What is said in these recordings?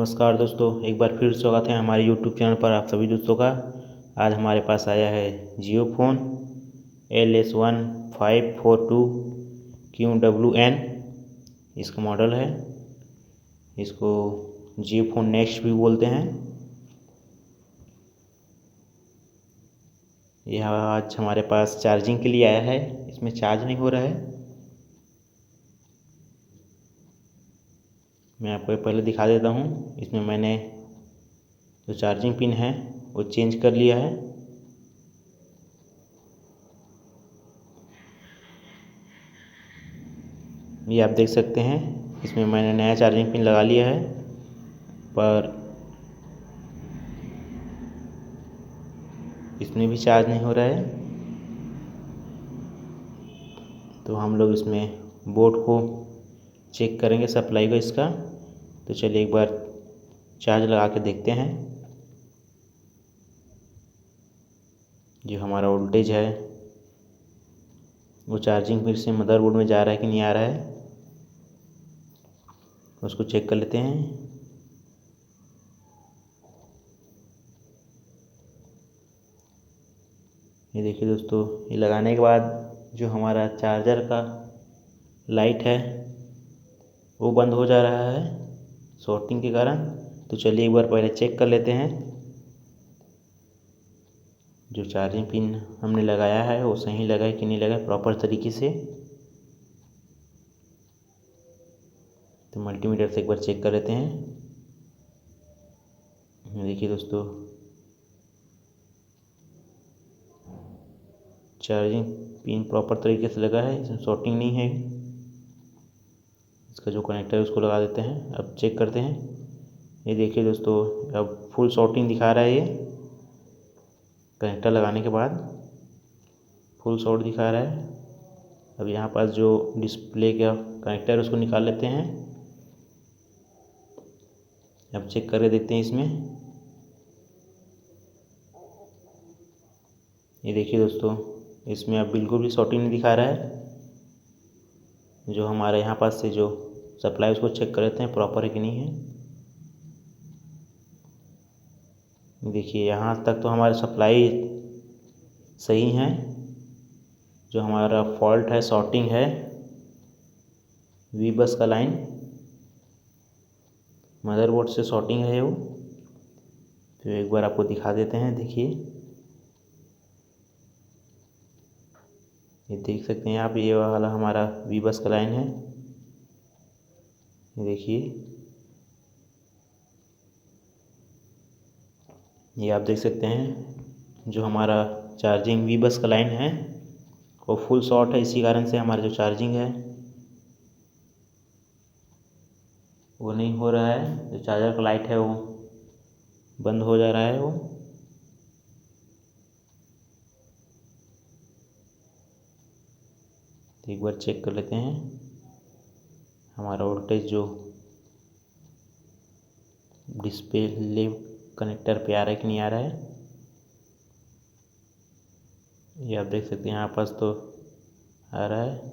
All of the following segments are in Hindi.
नमस्कार दोस्तों, एक बार फिर स्वागत है हमारे YouTube चैनल पर आप सभी दोस्तों का। आज हमारे पास आया है जियो फ़ोन LS1542QWN, इसका मॉडल है। इसको जियो फ़ोन नेक्स्ट भी बोलते हैं। यह आज हमारे पास चार्जिंग के लिए आया है। इसमें चार्ज नहीं हो रहा है। मैं आपको पहले दिखा देता हूँ। इसमें मैंने जो चार्जिंग पिन है वो चेंज कर लिया है। ये आप देख सकते हैं, इसमें मैंने नया चार्जिंग पिन लगा लिया है, पर इसमें भी चार्ज नहीं हो रहा है। तो हम लोग इसमें बोर्ड को चेक करेंगे, सप्लाई को इसका। तो चलिए एक बार चार्ज लगा के देखते हैं। जो हमारा वोल्टेज है वो चार्जिंग पिन से मदरबोर्ड में जा रहा है कि नहीं आ रहा है, उसको चेक कर लेते हैं। ये देखिए दोस्तों, ये लगाने के बाद जो हमारा चार्जर का लाइट है वो बंद हो जा रहा है शॉर्टिंग के कारण। तो चलिए एक बार पहले चेक कर लेते हैं जो चार्जिंग पिन हमने लगाया है वो सही लगा है कि नहीं लगा है प्रॉपर तरीके से। तो मल्टीमीटर से एक बार चेक कर लेते हैं। देखिए दोस्तों, चार्जिंग पिन प्रॉपर तरीके से लगा है, इसमें शॉर्टिंग नहीं है। इसका जो कनेक्टर है उसको लगा देते हैं। अब चेक करते हैं। ये देखिए दोस्तों, अब फुल शॉर्टिंग दिखा रहा है। ये कनेक्टर लगाने के बाद फुल शॉर्ट दिखा रहा है। अब यहाँ पास जो डिस्प्ले का कनेक्टर है उसको निकाल लेते हैं। अब चेक करके देखते हैं इसमें। ये देखिए दोस्तों, इसमें अब बिल्कुल भी शॉर्टिंग नहीं दिखा रहा है। जो हमारे यहाँ पास से जो सप्लाई उसको चेक कर लेते हैं प्रॉपर है कि नहीं है। देखिए यहाँ तक तो हमारी सप्लाई सही है। जो हमारा फॉल्ट है, शॉर्टिंग है वी बस का लाइन, मदरबोर्ड से शॉर्टिंग है वो। तो एक बार आपको दिखा देते हैं। देखिए, ये देख सकते हैं आप, ये वाला हमारा वी बस का लाइन है। ये देखिए, ये आप देख सकते हैं जो हमारा चार्जिंग वी बस का लाइन है वो फुल शॉर्ट है। इसी कारण से हमारा जो चार्जिंग है वो नहीं हो रहा है। जो चार्जर का लाइट है वो बंद हो जा रहा है वो। तो एक बार चेक कर लेते हैं हमारा वोल्टेज जो डिस्प्ले कनेक्टर पे आ रहा है कि नहीं आ रहा है। ये आप देख सकते हैं, यहाँ पास तो आ रहा है,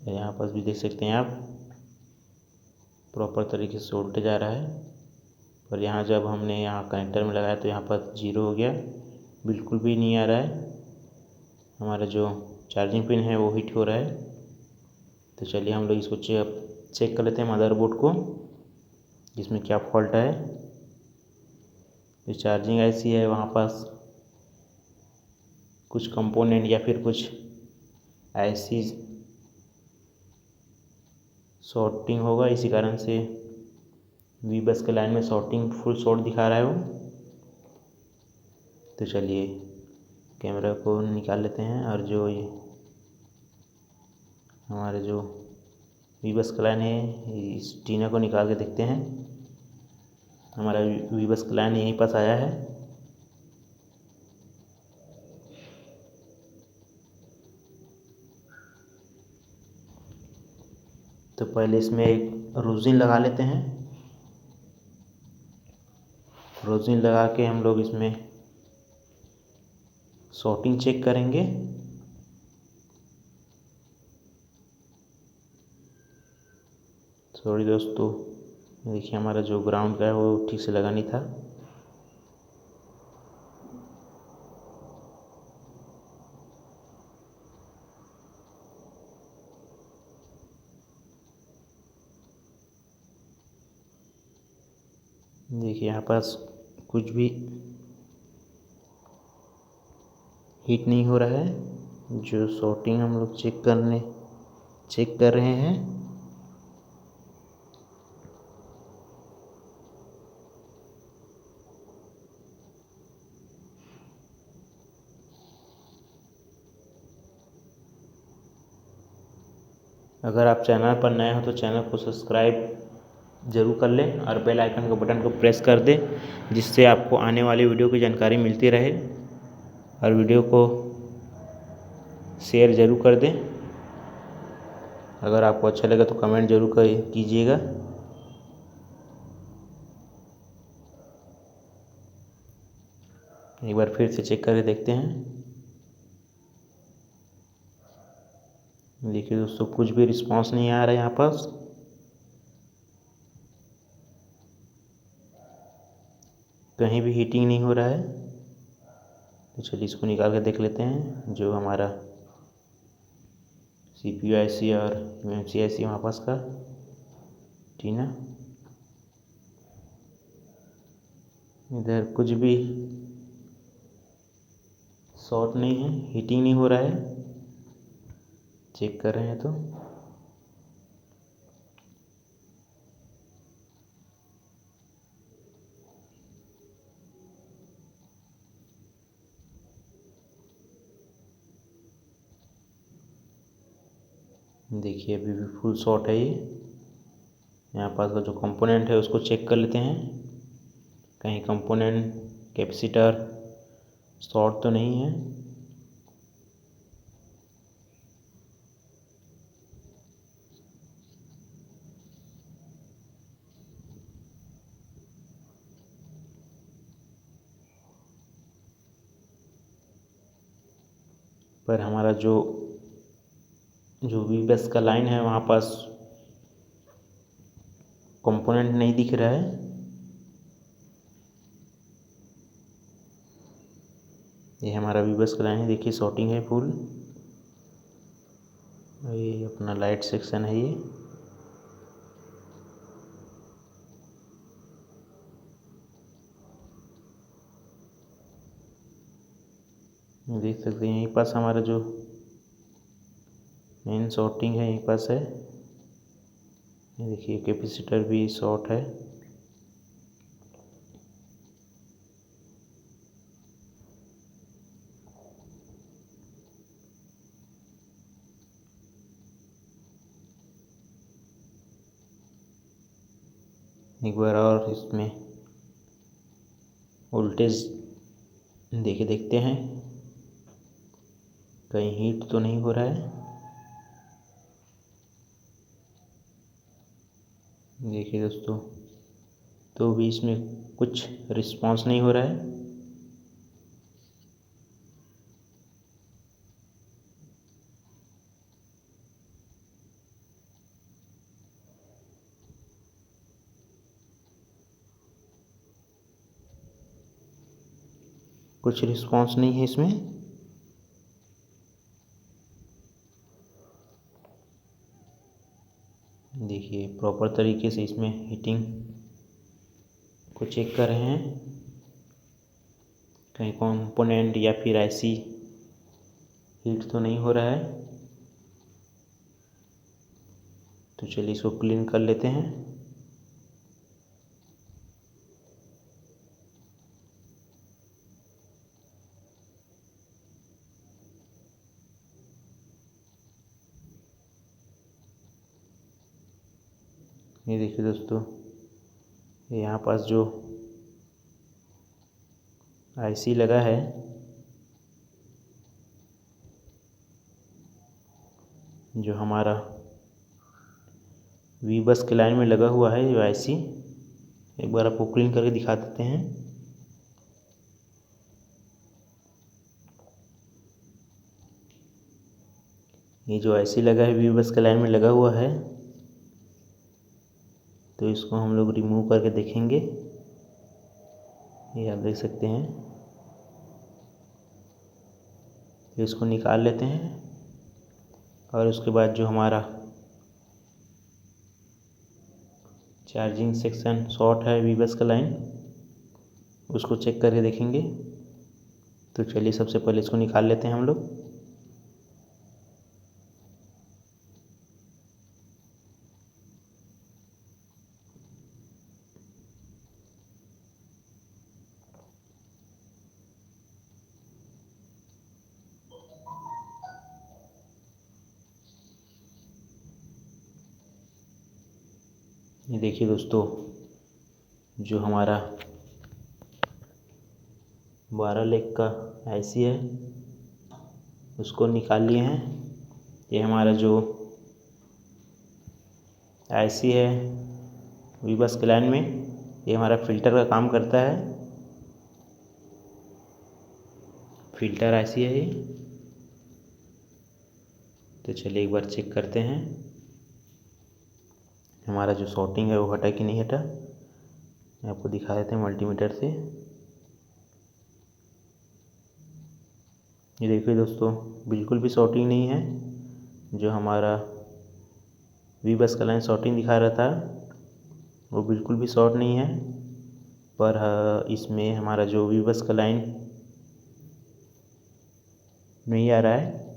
यहाँ पास भी देख सकते हैं आप प्रॉपर तरीके से वोल्टेज आ रहा है। पर यहाँ जब हमने यहाँ कनेक्टर में लगाया तो यहाँ पर 0 हो गया, बिल्कुल भी नहीं आ रहा है। हमारा जो चार्जिंग पिन है वो हीट हो रहा है। तो चलिए हम लोग इसको चेक कर लेते हैं मदरबोर्ड को, इसमें क्या फॉल्ट है। जो चार्जिंग ऐसी है वहाँ पास कुछ कंपोनेंट या फिर कुछ ऐसी शॉर्टिंग होगा, इसी कारण से वी बस के लाइन में शॉर्टिंग फुल शॉर्ट दिखा रहा है वो। तो चलिए कैमरा को निकाल लेते हैं और जो ये हमारे जो वी बस का लाइन है इस टीना को निकाल के देखते हैं। हमारा वी बस का लाइन यहीं पास आया है। तो पहले इसमें एक रोजिन लगा लेते हैं। रोजिन लगा के हम लोग इसमें शॉर्टिंग चेक करेंगे। सॉरी दोस्तों, देखिए हमारा जो ग्राउंड का है वो ठीक से लगा नहीं था। देखिए यहाँ पास कुछ भी हीट नहीं हो रहा है। जो शॉर्टिंग हम लोग चेक कर रहे हैं। अगर आप चैनल पर नए हो तो चैनल को सब्सक्राइब ज़रूर कर लें और बेल आइकन के बटन को प्रेस कर दें, जिससे आपको आने वाली वीडियो की जानकारी मिलती रहे। और वीडियो को शेयर ज़रूर कर दें। अगर आपको अच्छा लगे तो कमेंट ज़रूर कीजिएगा। एक बार फिर से चेक करके देखते हैं। देखिए दोस्तों, कुछ भी रिस्पांस नहीं आ रहा है यहाँ पास। कहीं भी हीटिंग नहीं हो रहा है। तो चलिए इसको निकाल के देख लेते हैं। जो हमारा CPU IC और UMC IC वहाँ पास का टीना, इधर कुछ भी शॉर्ट नहीं है, हीटिंग नहीं हो रहा है। चेक कर रहे हैं तो देखिए अभी भी फुल शॉर्ट है ये। यहाँ पास का जो कंपोनेंट है उसको चेक कर लेते हैं। कहीं कंपोनेंट कैपेसिटर शॉर्ट तो नहीं है। पर हमारा जो वी बस का लाइन है वहाँ पास कंपोनेंट नहीं दिख रहा है। ये हमारा वी बस का लाइन है। देखिए शॉर्टिंग है फुल। ये अपना लाइट सेक्शन है ये। देख सकते हैं यहीं पास हमारा जो मेन शॉर्टिंग है यहीं पास है। ये देखिए कैपेसिटर भी शॉर्ट है। एक बार और इसमें वोल्टेज देखते हैं कहीं हीट तो नहीं हो रहा है। देखिए दोस्तों, तो भी इसमें कुछ रिस्पांस नहीं हो रहा है। कुछ रिस्पांस नहीं है इसमें। देखिए प्रॉपर तरीके से इसमें हीटिंग को चेक कर रहे हैं। कहीं कंपोनेंट या फिर IC हीट तो नहीं हो रहा है। तो चलिए इसको क्लीन कर लेते हैं। ये देखिए दोस्तों, यहाँ पास जो IC लगा है, जो हमारा वी बस के लाइन में लगा हुआ है जो IC, एक बार आपको क्लीन करके दिखा देते हैं। ये जो IC लगा है वी बस के लाइन में लगा हुआ है। तो इसको हम लोग रिमूव करके देखेंगे। ये आप देख सकते हैं। तो इसको निकाल लेते हैं और उसके बाद जो हमारा चार्जिंग सेक्शन शॉर्ट है वी बस का लाइन, उसको चेक करके देखेंगे। तो चलिए सबसे पहले इसको निकाल लेते हैं हम लोग। ये देखिए दोस्तों, जो हमारा 12 लेग का IC है उसको निकाल लिए हैं। ये हमारा जो IC है वी बस के लाइन में, ये हमारा फ़िल्टर का काम करता है। फ़िल्टर IC है ये। तो चलिए एक बार चेक करते हैं हमारा जो शॉर्टिंग है वो हटा कि नहीं हटा। आपको दिखा देते हैं मल्टीमीटर से। ये देखिए दोस्तों, बिल्कुल भी शॉर्टिंग नहीं है। जो हमारा वी बस का लाइन शॉर्टिंग दिखा रहा था वो बिल्कुल भी शॉर्ट नहीं है। पर इसमें हमारा जो वी बस का लाइन नहीं आ रहा है।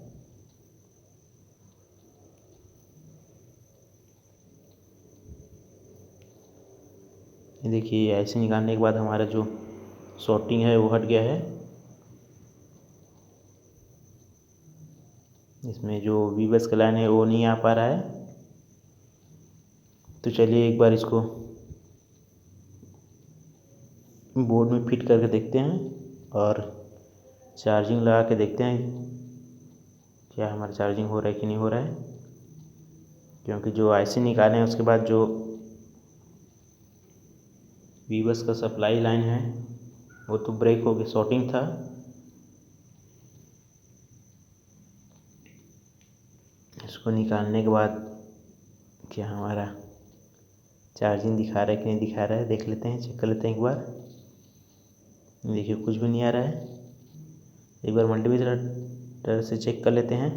ये देखिए, ऐसे निकालने के बाद हमारा जो शॉर्टिंग है वो हट गया है। इसमें जो वी बस का लाइन है वो नहीं आ पा रहा है। तो चलिए एक बार इसको बोर्ड में फिट करके देखते हैं और चार्जिंग लगा के देखते हैं क्या हमारा चार्जिंग हो रहा है कि नहीं हो रहा है। क्योंकि जो IC निकाले हैं उसके बाद जो वी बस का सप्लाई लाइन है वो तो ब्रेक हो गया, शॉर्टिंग था। इसको निकालने के बाद क्या हमारा चार्जिंग दिखा रहा है कि नहीं दिखा रहा है देख लेते हैं, चेक कर लेते हैं एक बार। देखिए कुछ भी नहीं आ रहा है। एक बार मल्टीमीटर से चेक कर लेते हैं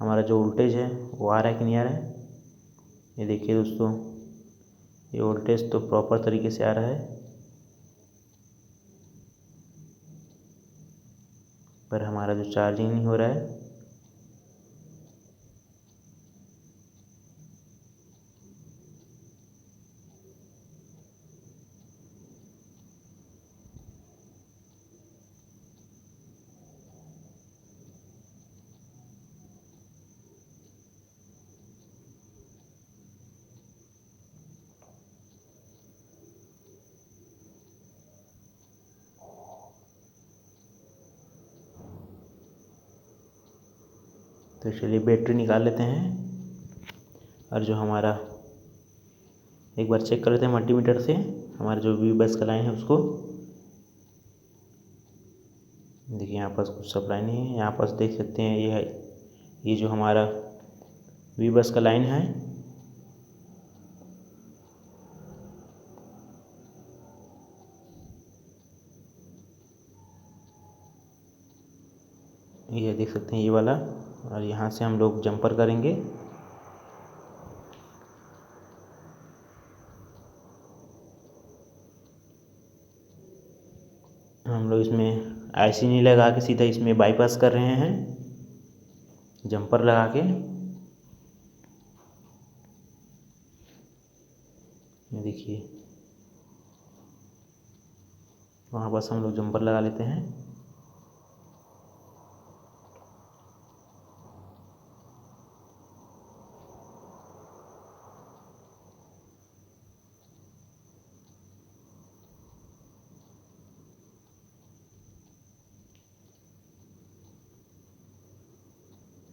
हमारा जो वोल्टेज है वो आ रहा है कि नहीं आ रहा है। ये देखिए दोस्तों, ये वोल्टेज तो प्रॉपर तरीके से आ रहा है, पर हमारा जो चार्जिंग नहीं हो रहा है। तो चलिए बैटरी निकाल लेते हैं और जो हमारा एक बार चेक कर लेते हैं मल्टीमीटर से हमारा जो वी बस का लाइन है उसको। देखिए यहाँ पास कुछ सप्लाई नहीं है। यहाँ पास देख सकते हैं ये है, ये जो हमारा वी बस का लाइन है ये देख सकते हैं ये वाला। और यहाँ से हम लोग जंपर करेंगे। हम लोग इसमें IC नहीं लगा के सीधा इसमें बाईपास कर रहे हैं जंपर लगा के। ये देखिए वहाँ बस हम लोग जंपर लगा लेते हैं।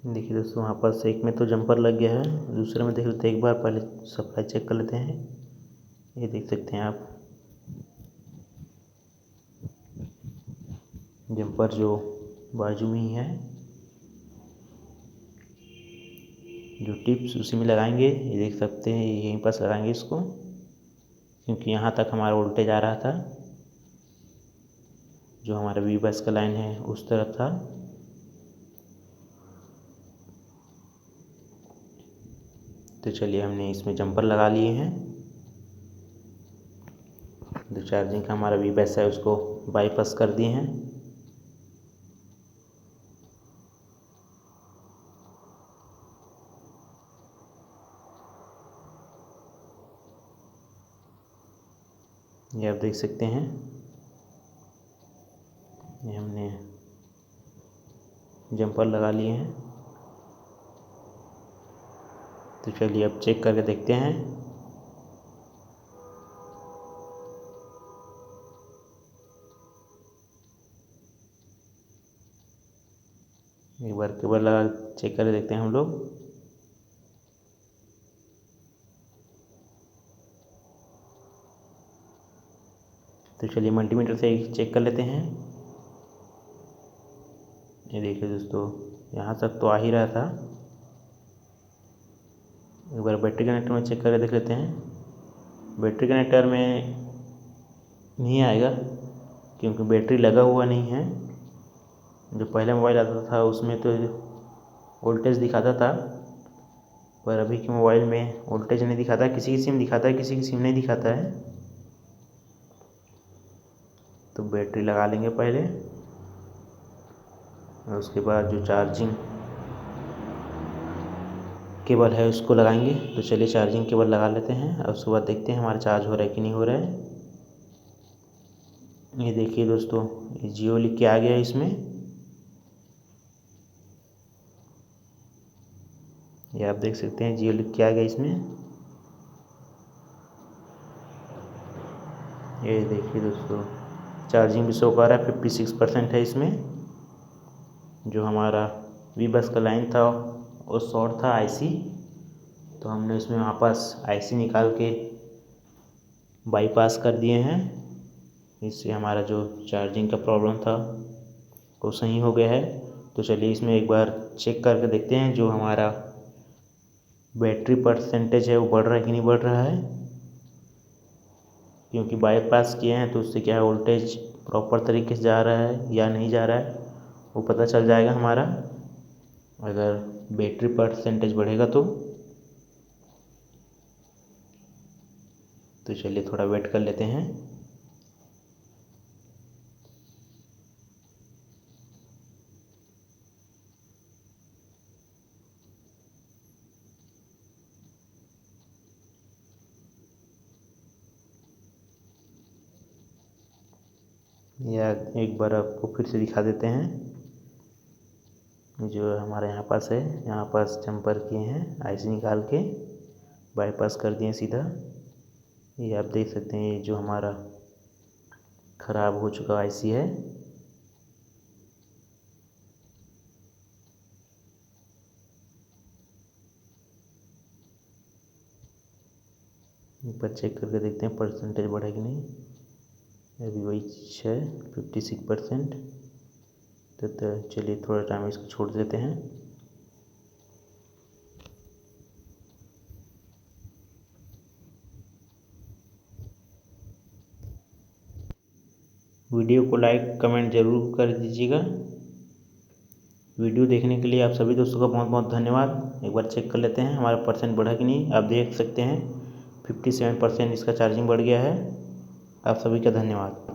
देखिए दोस्तों, वहाँ पर एक में तो जंपर लग गया है, दूसरे में देख लेते हैं एक बार, पहले सप्लाई चेक कर लेते हैं। ये देख सकते हैं आप जंपर जो बाजू में ही है, जो टिप्स उसी में लगाएंगे। ये देख सकते हैं यहीं पास लगाएंगे इसको। क्योंकि यहाँ तक हमारा वोल्टेज आ रहा था, जो हमारा वी बस का लाइन है उस तरफ था। तो चलिए हमने इसमें जंपर लगा लिए हैं। जो चार्जिंग का हमारा वी बस है उसको बाईपास कर दिए हैं। ये आप देख सकते हैं, ये हमने जंपर लगा लिए हैं। तो चलिए अब चेक करके देखते हैं। एक बार केबल लगा चेक करके देखते हैं हम लोग। तो चलिए मल्टीमीटर से चेक कर लेते हैं। ये देखिए दोस्तों, यहाँ तक तो आ ही रहा था। एक बार बैटरी कनेक्टर में चेक करके देख लेते हैं। बैटरी कनेक्टर में नहीं आएगा क्योंकि बैटरी लगा हुआ नहीं है। जो पहले मोबाइल आता था उसमें तो वोल्टेज दिखाता था, पर अभी के मोबाइल में वोल्टेज नहीं दिखाता। किसी की सिम दिखाता है, किसी की सिम नहीं दिखाता है। तो बैटरी लगा लेंगे पहले और उसके बाद जो चार्जिंग केबल है उसको लगाएंगे। तो चलिए चार्जिंग केबल लगा लेते हैं और उसके बाद देखते हैं हमारा चार्ज हो रहा है कि नहीं हो रहा है। ये देखिए दोस्तों, ये जियो लिख के आ गया है इसमें। ये आप देख सकते हैं, जियो लिख के आ गया इसमें। ये देखिए दोस्तों, चार्जिंग भी शो कर रहा है, 56% है इसमें। जो हमारा वी बस का लाइन था वो शॉर्ट था आईसी, तो हमने उसमें वापस आईसी निकाल के बाईपास कर दिए हैं। इससे हमारा जो चार्जिंग का प्रॉब्लम था वो सही हो गया है। तो चलिए इसमें एक बार चेक करके देखते हैं जो हमारा बैटरी परसेंटेज है वो बढ़ रहा है कि नहीं बढ़ रहा है। क्योंकि बाईपास किए हैं तो उससे क्या है, वोल्टेज प्रॉपर तरीके से जा रहा है या नहीं जा रहा है वो पता चल जाएगा हमारा। अगर बैटरी परसेंटेज बढ़ेगा तो चलिए थोड़ा वेट कर लेते हैं। या एक बार आपको फिर से दिखा देते हैं। जो हमारे यहाँ पास है, यहाँ पास जंपर किए हैं, आईसी निकाल के बाईपास कर दिए सीधा। ये आप देख सकते हैं, ये जो हमारा ख़राब हो चुका आईसी है। एक बार चेक करके देखते हैं परसेंटेज बढ़े कि नहीं। अभी वही है 56%। तो चलिए थोड़ा टाइम इसको छोड़ देते हैं। वीडियो को लाइक कमेंट ज़रूर कर दीजिएगा। वीडियो देखने के लिए आप सभी दोस्तों का बहुत बहुत धन्यवाद। एक बार चेक कर लेते हैं हमारा परसेंट बढ़ा कि नहीं। आप देख सकते हैं 57% इसका चार्जिंग बढ़ गया है। आप सभी का धन्यवाद।